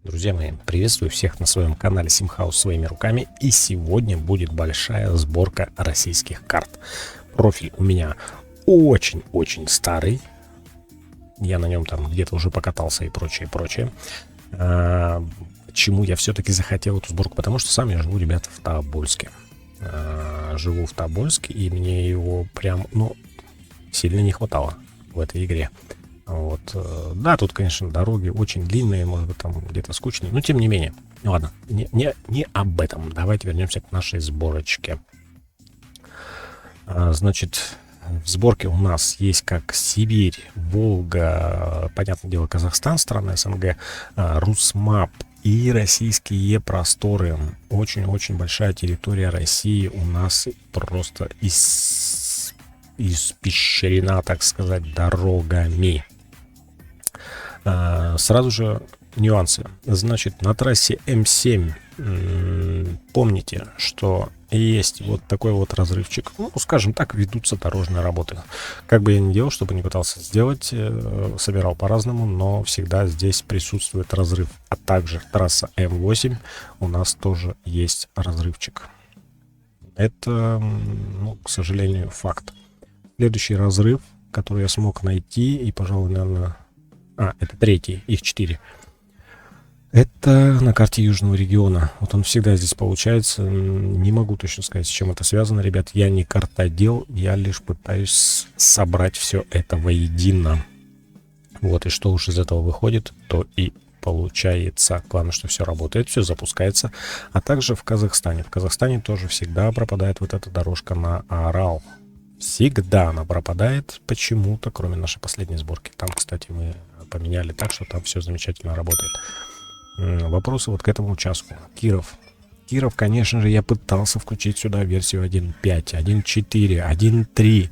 Друзья мои, приветствую всех на своем канале Симхаус своими руками. И сегодня будет большая сборка российских карт. Профиль у меня очень-очень старый. Я на нем там где-то уже покатался и прочее, прочее. Почему я все-таки захотел эту сборку? Потому что сам я живу, ребята, в Тобольске. Живу в Тобольске, и мне его прям, сильно не хватало в этой игре. Вот. Да, тут, конечно, дороги очень длинные, может быть, там где-то скучные, но тем не менее. Ладно, не об этом. Давайте вернемся к нашей сборочке. Значит, в сборке у нас есть как Сибирь, Волга, понятное дело, Казахстан, страна СНГ, Русмап и российские просторы. Очень-очень большая территория России у нас просто испещрена, так сказать, дорогами. Сразу же нюансы. Значит, на трассе М7 помните, что есть вот такой вот разрывчик. Скажем так, ведутся дорожные работы. Как бы я ни делал, чтобы не пытался сделать, собирал по-разному, но всегда здесь присутствует разрыв. А также трасса М8 у нас тоже есть разрывчик. Это, к сожалению, факт. Следующий разрыв, который я смог найти, и, пожалуй, наверное... это третий, их 4. Это на карте Южного региона. Вот он всегда здесь получается. Не могу точно сказать, с чем это связано, ребят. Я не картодел, я лишь пытаюсь собрать все это воедино. Вот, и что уж из этого выходит, то и получается. Главное, что все работает, все запускается. А также в Казахстане. В Казахстане тоже всегда пропадает вот эта дорожка на Арал. Всегда она пропадает почему-то, кроме нашей последней сборки. Там, кстати, мы поменяли так, что там все замечательно работает. Вопросы вот к этому участку. Киров, конечно же, я пытался включить сюда версию 1.5, 1.4, 1.3.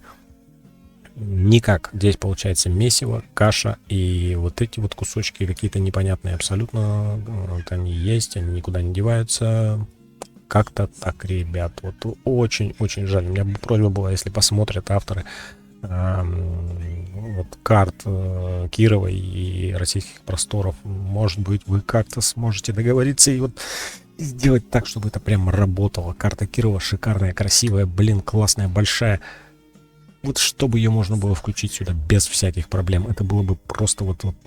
Никак. Здесь получается месиво, каша, и вот эти вот кусочки какие-то непонятные абсолютно. Вот они есть, они никуда не деваются. Как-то так, ребят. Вот очень-очень жаль. У меня бы просьба была, если посмотрят авторы вот карт Кирова и российских просторов, может быть, вы как-то сможете договориться и вот сделать так, чтобы это прям работало. Карта Кирова шикарная, красивая, классная, большая. Вот чтобы ее можно было включить сюда без всяких проблем. Это было бы просто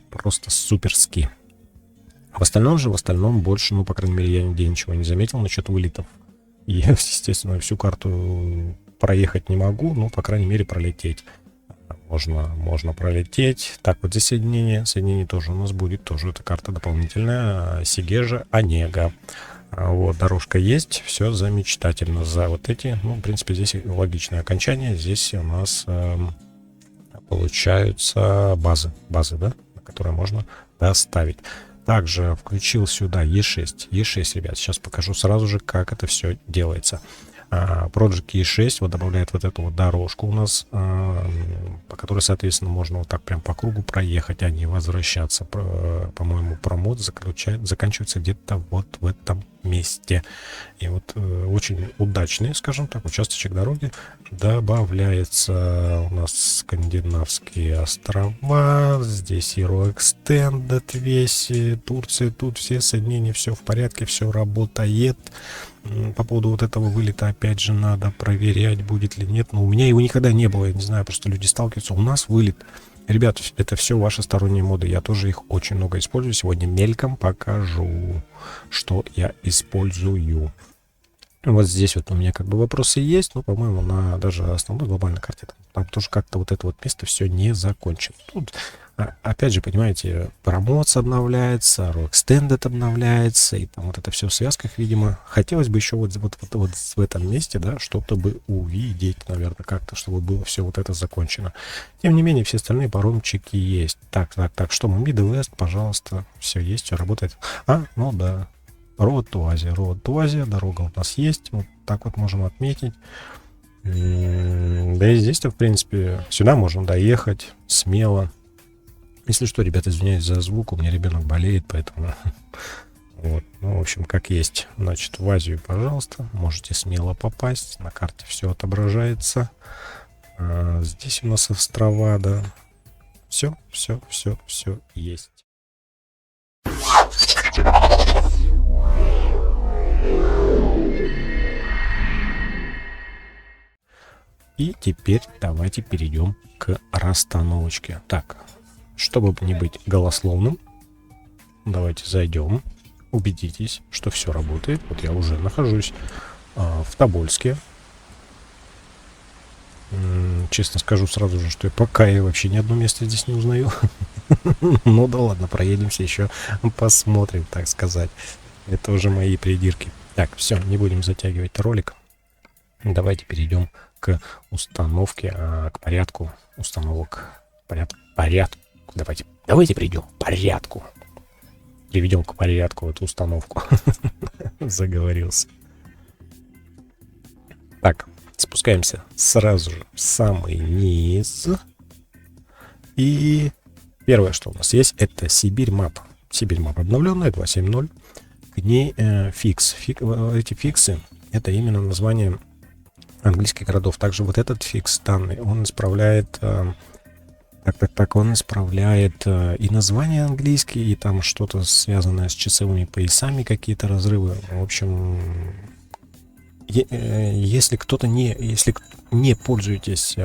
просто суперски. В остальном больше, по крайней мере, я нигде ничего не заметил насчет вылетов. И я, естественно, всю карту проехать не могу, по крайней мере, пролететь. Можно пролететь. Так, вот здесь соединение тоже у нас будет, тоже эта карта дополнительная. Сигежа, Онега. Вот, дорожка есть, все замечательно. За вот эти, в принципе, здесь логичное окончание. Здесь у нас получаются базы, да, на которые можно доставить. Также включил сюда E6. E6, ребят, сейчас покажу сразу же, как это все делается. Project E6 вот добавляет вот эту вот дорожку у нас, по которой, соответственно, можно вот так прям по кругу проехать, а не возвращаться. По-моему, промод заканчивается где-то вот в этом месте. И вот очень удачный, скажем так, участочек дороги. Добавляется у нас Скандинавские острова. Здесь Hero Extended весь. Турция, тут все соединения, все в порядке, все работает. По поводу вот этого вылета, опять же, надо проверять, будет ли нет. Но у меня его никогда не было, я не знаю, просто люди сталкиваются. У нас вылет. Ребят, это все ваши сторонние моды. Я тоже их очень много использую. Сегодня мельком покажу, что я использую. Вот здесь вот у меня как бы вопросы есть, но, по-моему, на даже основной глобальной карте там тоже как-то вот это вот место все не закончено. Тут, опять же, понимаете, промоц обновляется, Hero Extended обновляется, и там вот это все в связках, видимо. Хотелось бы еще вот в этом месте, да, что-то бы увидеть, наверное, как-то, чтобы было все вот это закончено. Тем не менее, все остальные паромчики есть. Так, что мы? Middle West, пожалуйста, все есть, все работает. Да. Road to Asia, дорога у нас есть, вот так вот можем отметить. Да и здесь-то, в принципе, сюда можно доехать смело. Если что, ребята, извиняюсь за звук, у меня ребенок болеет, поэтому вот, в общем, как есть. Значит, в Азию, пожалуйста, можете смело попасть, на карте все отображается. Здесь у нас острова, да. Все есть. И теперь давайте перейдем к расстановочке. Так, чтобы не быть голословным, давайте зайдем, убедитесь, что все работает. Вот я уже нахожусь в Тобольске. Честно скажу сразу же, что пока я вообще ни одно место здесь не узнаю. Ну да ладно, проедемся еще, посмотрим, так сказать. Это уже мои придирки. Так, все, не будем затягивать ролик. Давайте перейдем к установке, к порядку установок. Порядку. Давайте перейдем к порядку. Приведем к порядку эту установку. Заговорился. Так, спускаемся сразу же в самый низ. И первое, что у нас есть, это Сибирь Map. Сибирь Map обновленная, 2.7.0. К ней фикс. Эти фиксы, это именно название английских городов. Также вот этот фикс данный, он исправляет... он исправляет и названия английские, и там что-то связанное с часовыми поясами, какие-то разрывы. В общем, если не пользуетесь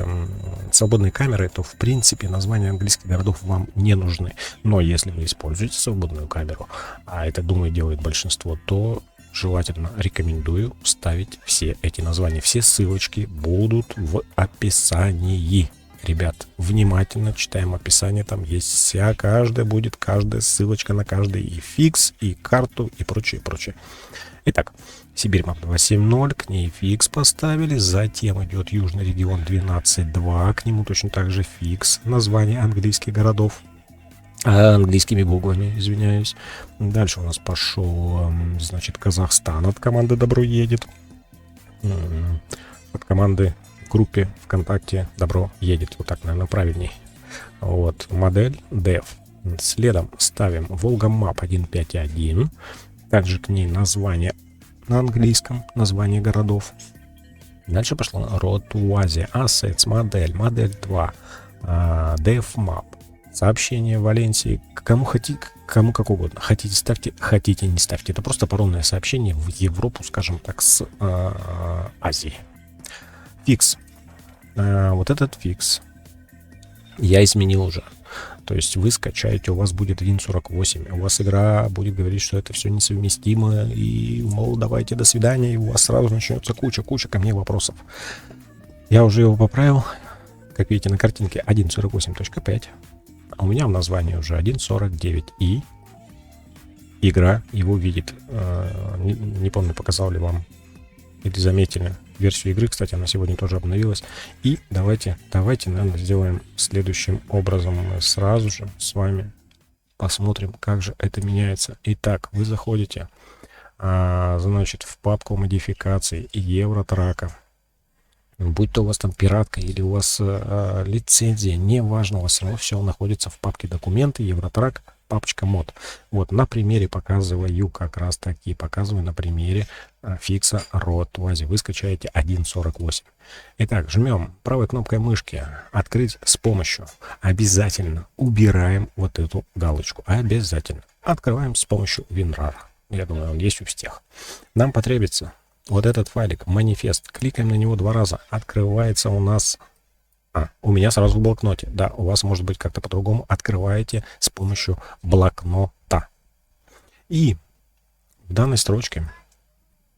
свободной камерой, то в принципе названия английских городов вам не нужны. Но если вы используете свободную камеру, а это, думаю, делает большинство, то желательно рекомендую вставить все эти названия. Все ссылочки будут в описании. Ребят, внимательно читаем описание, там есть каждая ссылочка на каждый и фикс, и карту, и прочее. Итак, Сибирь Map 2.7.0, к ней фикс поставили, затем идет Южный регион 12.2, к нему точно так же фикс, название английских городов, английскими буквами, извиняюсь. Дальше у нас пошел, значит, Казахстан от команды «Добро едет», от команды группе ВКонтакте «Добро едет». Вот так, наверное, правильней. Вот, модель DEV. Следом ставим Волга Map 1.5.1. Также к ней название на английском, название городов. Дальше пошло Road to Asia, Assets, модель 2, DEV Map. Сообщение Валенсии. Кому как угодно. Хотите ставьте, хотите не ставьте. Это просто паромное сообщение в Европу, скажем так, с Азии. Фикс. Вот этот фикс я изменил уже. То есть вы скачаете, у вас будет 1.48. У вас игра будет говорить, что это все несовместимо. И, мол, давайте до свидания. И у вас сразу начнется куча ко мне вопросов. Я уже его поправил. Как видите на картинке 1.48.5. А у меня в названии уже 1.49. И игра его видит. Не помню, показал ли вам или заметили версию игры. Кстати, она сегодня тоже обновилась. И давайте, наверное, сделаем следующим образом. Мы сразу же с вами посмотрим, как же это меняется. Итак, вы заходите, значит, в папку модификаций Евротрака. Будь то у вас там пиратка или у вас лицензия, неважно, у вас все находится в папке документы, Евротрак, папочка мод. Вот на примере показываю как раз таки, на примере фикса Road to Asia. Вы скачаете 1.48. Итак, жмем правой кнопкой мышки «Открыть с помощью». Обязательно убираем вот эту галочку. Обязательно. Открываем с помощью WinRAR. Я думаю, он есть у всех. Нам потребуется вот этот файлик, манифест. Кликаем на него 2 раза. Открывается у нас... у меня сразу в блокноте. Да, у вас может быть как-то по-другому. Открываете с помощью блокнота. И в данной строчке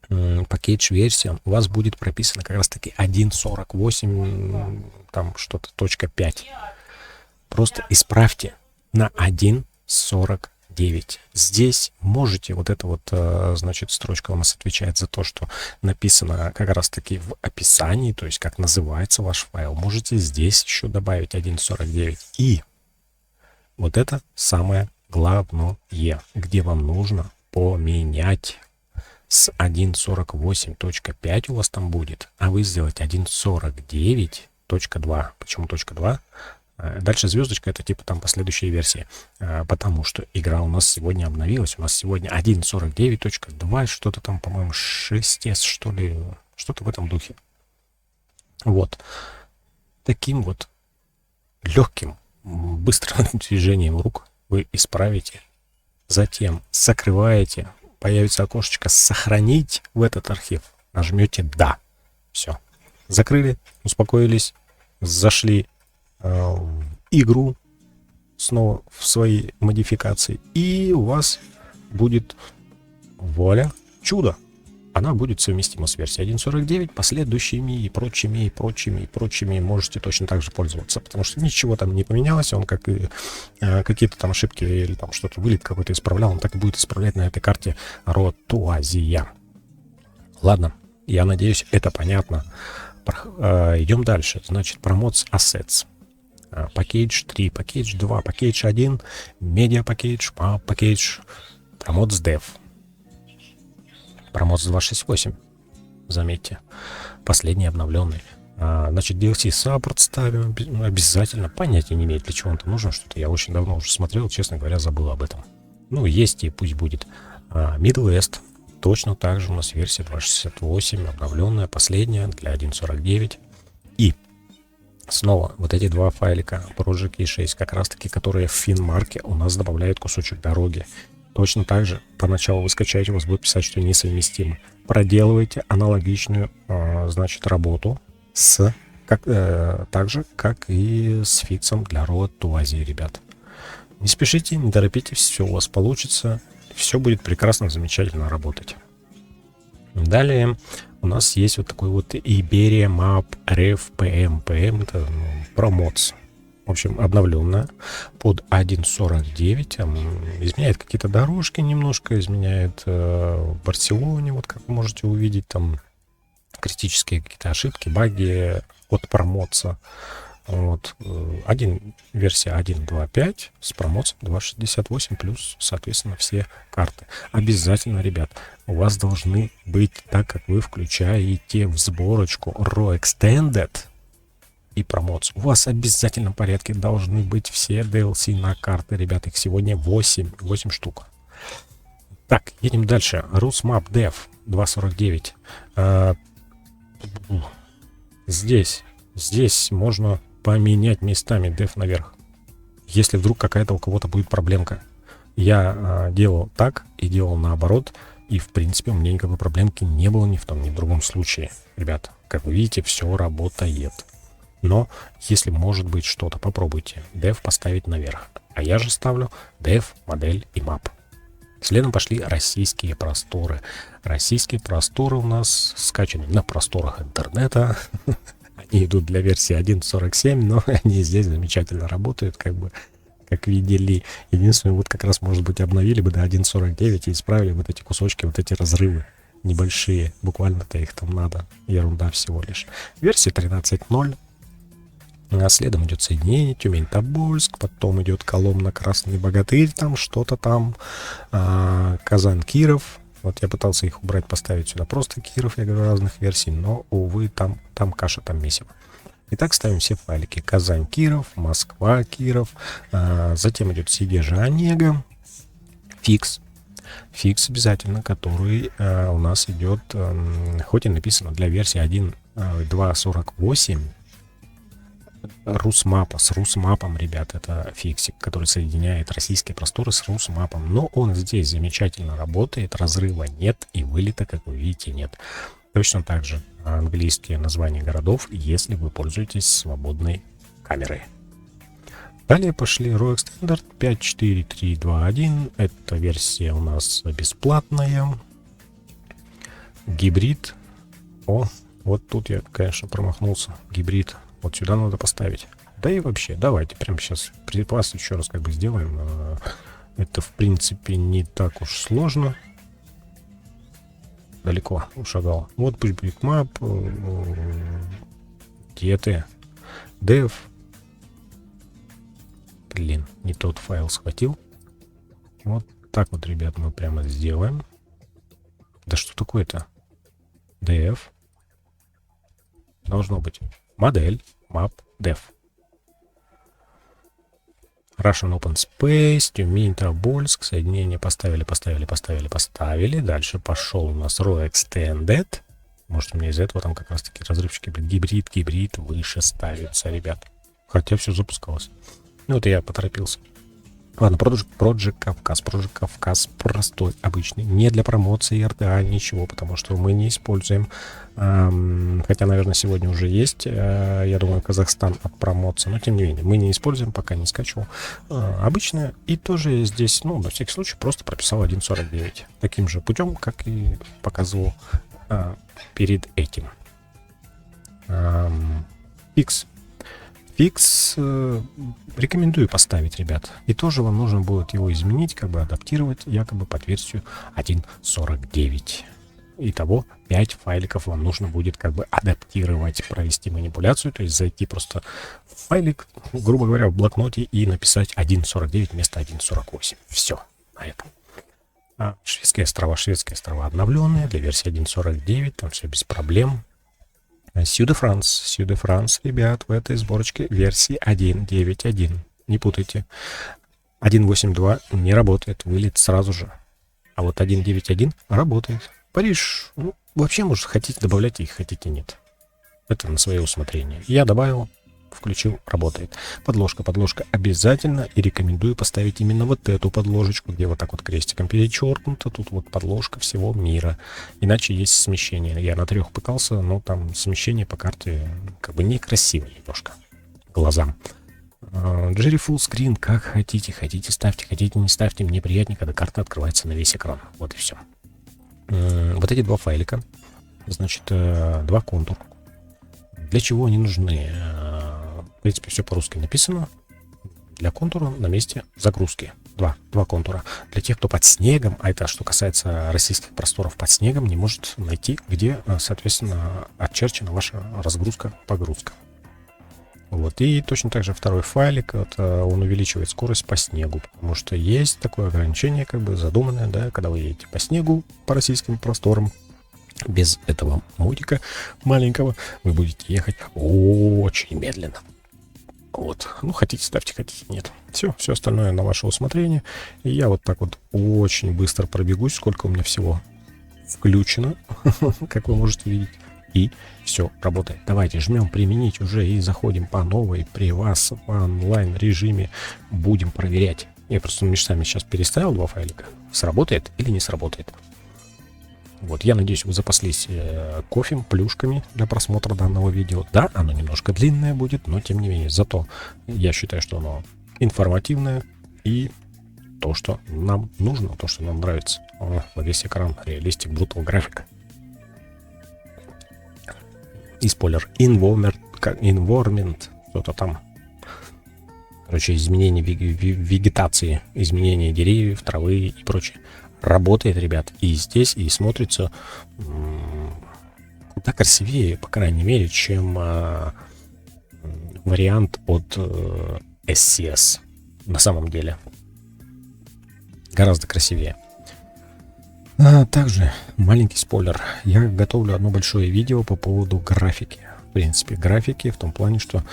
package-версия у вас будет прописано как раз-таки 1.48, там что-то, .5. Просто исправьте на 1.49. Здесь можете, вот эта вот, значит, строчка у нас отвечает за то, что написано как раз-таки в описании, то есть как называется ваш файл. Можете здесь еще добавить 1.49. И вот это самое главное, где вам нужно поменять с 1.48.5 у вас там будет, а вы сделаете 1.49.2. Почему .2? Дальше звездочка, это типа там последующие версии, потому что игра у нас сегодня обновилась. У нас сегодня 1.49.2, что-то там, по-моему, 6s, что ли, что-то в этом духе. Вот. Таким вот легким, быстрым движением рук вы исправите. Затем закрываете, появится окошечко «Сохранить в этот архив». Нажмете «Да». Все. закрыли, успокоились, зашли в игру снова в свои модификации, и у вас будет, вуаля, чудо. Она будет совместима с версией 1.49, последующими и прочими, и прочими, и прочими. Можете точно так же пользоваться, потому что ничего там не поменялось. Он как и какие-то там ошибки или там что-то вылет какой-то исправлял, он так и будет исправлять на этой карте Ротуазия. Ладно, я надеюсь, это понятно. Идем дальше. Значит, Promotes Assets. Package 3, Package 2, Package 1, Media Package, Map Package, Promotes Dev. Promotes 2.6.8, заметьте, последний обновленный. Значит, DLC Support ставим обязательно. Понятия не имеет, для чего он там нужен. Что-то я очень давно уже смотрел, честно говоря, забыл об этом. Ну, есть и пусть будет. Middle West. Точно так же у нас версия 2.68, обновленная, последняя для 1.49. И снова вот эти два файлика Project E6, как раз таки, которые в Финмарке у нас добавляют кусочек дороги. Точно так же поначалу вы скачаете, у вас будет писать, что несовместимо. Проделывайте аналогичную, значит, работу так же, как и с фиксом для Ротуазии, ребят. Не спешите, не торопитесь, все у вас получится. Все будет прекрасно, замечательно работать. Далее у нас есть вот такой вот Iberia Map Ref PM. PM это Promotes. В общем, обновленная под 1.49. Изменяет какие-то дорожки немножко, изменяет в Барселоне, вот как вы можете увидеть, там критические какие-то ошибки, баги от промоца. Вот. Версия 1.2.5 с промоцем 2.68 плюс, соответственно, все карты. Обязательно, ребят, у вас должны быть, так как вы включаете в сборочку Raw Extended и промоц, у вас в обязательном порядке должны быть все DLC на карты, ребят. Их сегодня 8 штук. Так, едем дальше. Rus Map Dev 2.49. Здесь можно поменять местами Dev наверх, если вдруг какая-то у кого-то будет проблемка. Я делал так и делал наоборот, и в принципе у меня никакой проблемки не было ни в том, ни в другом случае. Ребят, как вы видите, все работает. Но если может быть что-то, попробуйте Dev поставить наверх. А я же ставлю Dev, модель и Map. Следом пошли российские просторы. Российские просторы у нас скачаны на просторах интернета. Они идут для версии 1.47, но они здесь замечательно работают, как видели. Единственное, вот как раз, может быть, обновили бы до 1.49 и исправили вот эти кусочки, вот эти разрывы небольшие. Буквально-то их там надо. Ерунда всего лишь. Версия 13.0. Следом идет соединение Тюмень-Тобольск, потом идет Коломна-Красный Богатырь, там что-то там, Казань-Киров. Вот я пытался их убрать, поставить сюда просто Киров, я говорю, разных версий, но, увы, там каша, там месиво. Итак, ставим все файлики. Казань-Киров, Москва-Киров, затем идет Сегежа-Онега, фикс обязательно, который у нас идет, хоть и написано для версии 1.2.48, Русмапа, с Русмапом, ребят, это фиксик, который соединяет российские просторы с Русмапом. Но он здесь замечательно работает, разрыва нет и вылета, как вы видите, нет. Точно так же английские названия городов, если вы пользуетесь свободной камерой. Далее пошли Raw Extended 5.4.3.2.1. Эта версия у нас бесплатная. Гибрид. Вот тут я, конечно, промахнулся. Гибрид. Вот сюда надо поставить. Да и вообще, давайте прямо сейчас припас еще раз сделаем. Это, в принципе, не так уж сложно. Далеко ушагал. Вот пусть будет map. Где ты? Dev. Блин, не тот файл схватил. Вот так вот, ребят, мы прямо сделаем. Да что такое-то? Dev. Должно быть. Модель, Map, Dev. Russian Open Space, Тюмень, Тобольск, соединение поставили. Дальше пошел у нас Raw Extended. Может, у меня из этого там как раз таки разрывчики, гибрид выше ставится, ребят. Хотя все запускалось. Ну, это я поторопился. Ладно, Project Кавказ простой, обычный, не для промоции RTA, ничего, потому что мы не используем, хотя, наверное, сегодня уже есть, я думаю, Казахстан от промоции, но тем не менее, мы не используем, пока не скачивал, обычная, и тоже здесь, ну, на всякий случай, просто прописал 1.49, таким же путем, как и показывал перед этим. Фикс рекомендую поставить, ребят. И тоже вам нужно будет его изменить, как бы адаптировать, якобы под версию 1.49. Итого 5 файликов вам нужно будет как бы адаптировать, провести манипуляцию, то есть зайти просто в файлик, грубо говоря, в блокноте и написать 1.49 вместо 1.48. Все на этом. Шведские острова обновленные для версии 1.49, там все без проблем. Сью де Франс, ребят, в этой сборочке версии 1.9.1. Не путайте. 1.8.2 не работает, вылет сразу же. А вот 1.9.1 работает. Париж, ну, вообще, может, хотите добавлять их, хотите нет. Это на свое усмотрение. Я добавил, включил, работает. Подложка обязательно, и рекомендую поставить именно вот эту подложечку, где вот так вот крестиком перечеркнуто. Тут вот подложка всего мира. Иначе есть смещение. Я на 3 пытался, но там смещение по карте как бы некрасиво немножко глазам. Jerry Full Screen, как хотите ставьте, хотите не ставьте. Мне приятнее, когда карта открывается на весь экран. Вот и все. Вот эти 2 файлика, значит, 2 контура. Для чего они нужны? В принципе, все по-русски написано. Для контура на месте загрузки. Два контура. Для тех, кто под снегом, а это что касается российских просторов под снегом, не может найти, где, соответственно, очерчена ваша разгрузка-погрузка. Вот. И точно так же второй файлик, он увеличивает скорость по снегу, потому что есть такое ограничение, как бы задуманное, да, когда вы едете по снегу, по российским просторам, без этого модика маленького вы будете ехать очень медленно. Вот. Ну, хотите ставьте, хотите нет. Все остальное на ваше усмотрение. И я вот так вот очень быстро пробегусь, сколько у меня всего включено, как вы можете видеть. И все работает. Давайте жмем применить уже и заходим по новой при вас в онлайн режиме. Будем проверять. Я просто местами сейчас переставил 2 файлика. Сработает или не сработает. Вот, я надеюсь, вы запаслись кофем, плюшками для просмотра данного видео. Да, оно немножко длинное будет, но тем не менее. Зато я считаю, что оно информативное и то, что нам нужно, то, что нам нравится. Во весь экран реалистик, brutal графика. И спойлер, environment, что-то там. Короче, изменение вегетации, изменение деревьев, травы и прочее. Работает, ребят, и здесь, и смотрится куда красивее, по крайней мере, чем вариант от SCS. На самом деле. Гораздо красивее. Также маленький спойлер. Я готовлю одно большое видео по поводу графики. В принципе, графики в том плане, что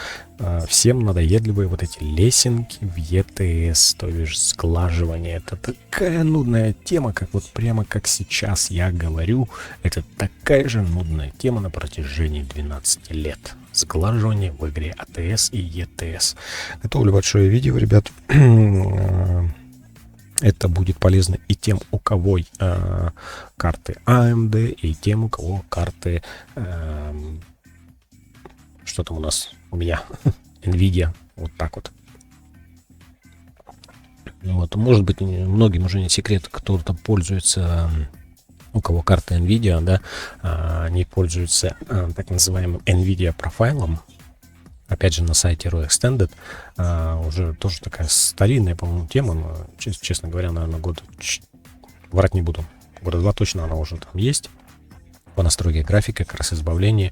всем надоедливые вот эти лесенки в ETS, то есть сглаживание. Это такая нудная тема, как вот прямо как сейчас я говорю. Это такая же нудная тема на протяжении 12 лет. Сглаживание в игре ATS и ETS. Готовлю большое видео, ребят. Это будет полезно и тем, у кого карты AMD, и тем, у кого карты... что там у меня Nvidia, вот так вот. Вот, может быть, многим уже не секрет, кто там пользуется, у кого карта Nvidia, да, они пользуются так называемым Nvidia профайлом. Опять же, на сайте Raw Extended уже тоже такая старинная, по-моему, тема, но, честно говоря, наверное, врать не буду. Года 2 точно она уже там есть. По настройке графики, как раз избавление.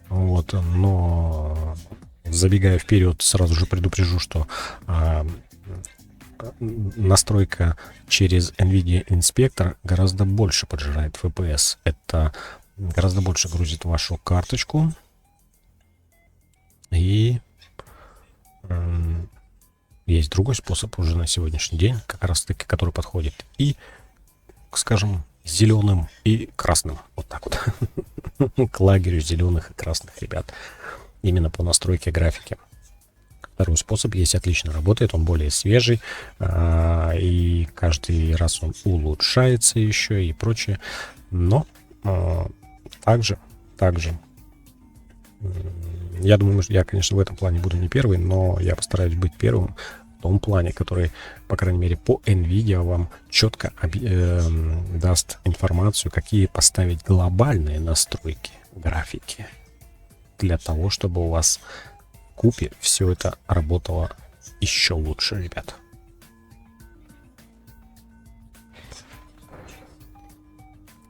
Вот, но забегая вперед, сразу же предупрежу, что настройка через NVIDIA Inspector гораздо больше поджирает FPS. Это гораздо больше грузит вашу карточку. И есть другой способ уже на сегодняшний день, как раз таки, который подходит и, скажем, зеленым и красным. Вот так вот. К лагерю зеленых и красных ребят. Именно по настройке графики. Второй способ есть, отлично работает, он более свежий, и каждый раз он улучшается еще и прочее. Но также, я думаю, что я, конечно, в этом плане буду не первый, но я постараюсь быть первым в том плане, который, по крайней мере, по NVIDIA вам четко даст информацию, какие поставить глобальные настройки графики для того, чтобы у вас в купе все это работало еще лучше, ребят.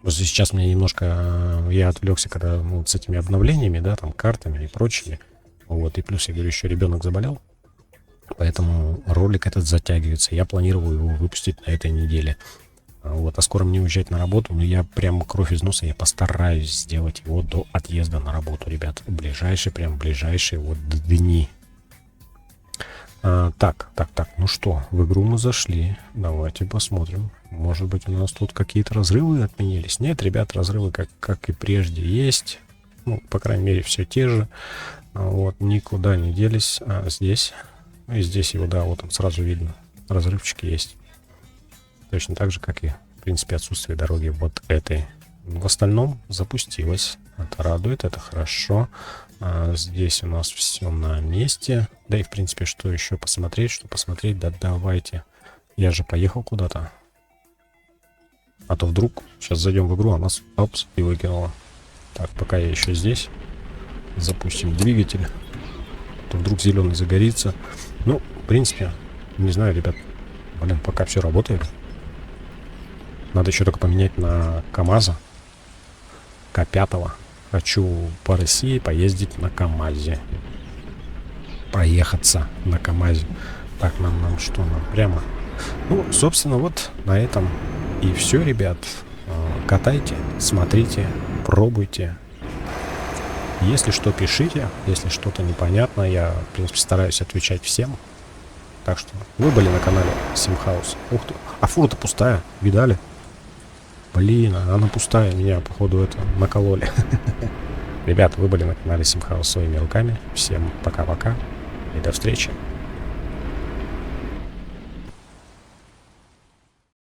Просто сейчас мне немножко, я отвлекся, когда с этими обновлениями, да, там, картами и прочими. Вот, и плюс, я говорю, еще ребенок заболел. Поэтому ролик этот затягивается. Я планировал его выпустить на этой неделе. Вот, а скоро мне уезжать на работу. Но я прям кровь из носа, я постараюсь сделать его до отъезда на работу, ребят. Ближайшие вот дни. Так. Ну что, в игру мы зашли. Давайте посмотрим. Может быть, у нас тут какие-то разрывы отменились. Нет, ребят, разрывы как и прежде есть. Ну, по крайней мере, все те же. Вот, никуда не делись. Здесь... И здесь его, да, вот там сразу видно. Разрывчики есть. Точно так же, как и, в принципе, отсутствие дороги вот этой. В остальном запустилось. Это радует, это хорошо. Здесь у нас все на месте. Да и, в принципе, что еще посмотреть, да давайте. Я же поехал куда-то. А то вдруг сейчас зайдем в игру, а нас, опс, и выкинуло. Так, пока я еще здесь. Запустим двигатель. То вдруг зеленый загорится. Ну, в принципе, не знаю, ребят. Блин, пока все работает. Надо еще только поменять на КамАЗа. К5. Хочу по России поездить на КамАЗе. Проехаться на КамАЗе. Так, нам что? Нам прямо. Ну, собственно, вот на этом и все, ребят. Катайте, смотрите, пробуйте. Если что, пишите. Если что-то непонятно, я, в принципе, стараюсь отвечать всем. Так что вы были на канале Simhouse. Ух ты. А фура-то пустая. Видали? Блин, она пустая. Меня, походу, это накололи. Ребят, вы были на канале Simhouse своими руками. Всем пока-пока. И до встречи.